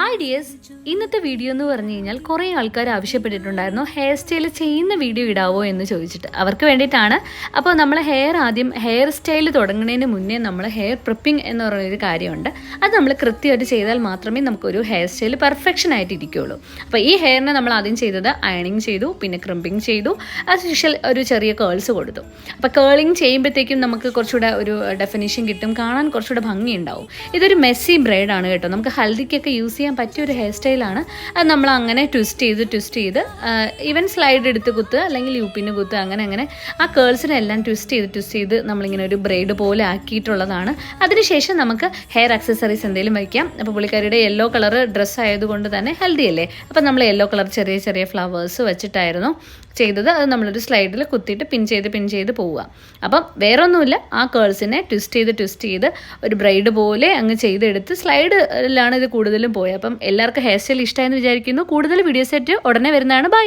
Hi dears, ഇന്നത്തെ video എന്ന് പറഞ്ഞു കഴിഞ്ഞാൽ കുറേ ആൾക്കാർ ആവശ്യപ്പെട്ടിട്ടുണ്ടായിരുന്നു ഹെയർ സ്റ്റൈൽ ചെയ്യുന്ന വീഡിയോ ഇടാവോ എന്ന് ചോദിച്ചിട്ട്. അവർക്ക് വേണ്ടിയിട്ടാണ്. അപ്പോൾ നമ്മൾ ആദ്യം ഹെയർ സ്റ്റൈൽ തുടങ്ങുന്നതിന് മുന്നേ നമ്മൾ ഹെയർ പ്രിപ്പിംഗ് എന്ന് പറയുന്നൊരു കാര്യമുണ്ട്. അത് നമ്മൾ കൃത്യമായിട്ട് ചെയ്താൽ മാത്രമേ നമുക്കൊരു ഹെയർ സ്റ്റൈൽ പെർഫെക്ഷൻ ആയിട്ട് ഇരിക്കുകയുള്ളൂ. അപ്പോൾ ഈ ഹെയറിനെ നമ്മൾ ആദ്യം ചെയ്തത് അയണിങ് ചെയ്തു, പിന്നെ ക്രിമ്പിങ് ചെയ്തു, ആസ് യൂഷ്വൽ ഒരു ചെറിയ കേൾസ് കൊടുത്തു. അപ്പോൾ കേളിങ് ചെയ്യുമ്പോഴത്തേക്കും നമുക്ക് കുറച്ചുകൂടെ ഒരു ഡെഫിനിഷൻ കിട്ടും, കാണാൻ കുറച്ചുകൂടെ ഭംഗിയുണ്ടാവും. ഇതൊരു മെസ്സി ബ്രൈഡാണ് കേട്ടോ. നമുക്ക് ഹൽദിക്കൊക്കെ യൂസ് ചെയ്യാൻ പറ്റിയ ഒരു ഹെയർ സ്റ്റൈലാണ്. അത് നമ്മൾ അങ്ങനെ ട്വിസ്റ്റ് ചെയ്ത് ഈവൻ സ്ലൈഡ് എടുത്ത് കുത്തുക, അല്ലെങ്കിൽ യൂപ്പിന് കുത്തുക, അങ്ങനെ ആ കേൾസിനെല്ലാം ട്വിസ്റ്റ് ചെയ്ത് നമ്മളിങ്ങനെ ഒരു ബ്രൈഡ് പോലെ ആക്കിയിട്ടുള്ളതാണ്. അതിനുശേഷം നമുക്ക് ഹെയർ ആക്സസറീസ് എന്തെങ്കിലും വയ്ക്കാം. അപ്പോൾ പുള്ളിക്കാരിയുടെ യെല്ലോ കളർ ഡ്രസ്സ് ആയതുകൊണ്ട് തന്നെ ഹെൽത്തി അല്ലേ. അപ്പോൾ നമ്മൾ യെല്ലോ കളർ ചെറിയ ഫ്ലവേഴ്സ് വെച്ചിട്ടായിരുന്നു ചെയ്തത്. അത് നമ്മളൊരു സ്ലൈഡിൽ കുത്തിയിട്ട് പിൻ ചെയ്ത് പോവുക. അപ്പം വേറെ ഒന്നുമില്ല, ആ കേൾസിനെ ട്വിസ്റ്റ് ചെയ്ത് ഒരു ബ്രൈഡ് പോലെ അങ്ങ് ചെയ്തെടുത്ത് സ്ലൈഡിലാണ് ഇത് കൂടുതലും പോയത്. അപ്പം എല്ലാവർക്കും ഹെയർ സ്റ്റൈൽ ഇഷ്ടമായെന്ന് വിചാരിക്കുന്നു. കൂടുതൽ വീഡിയോസ് ആയിട്ട് ഉടനെ വരുന്നതാണ്. ബൈ.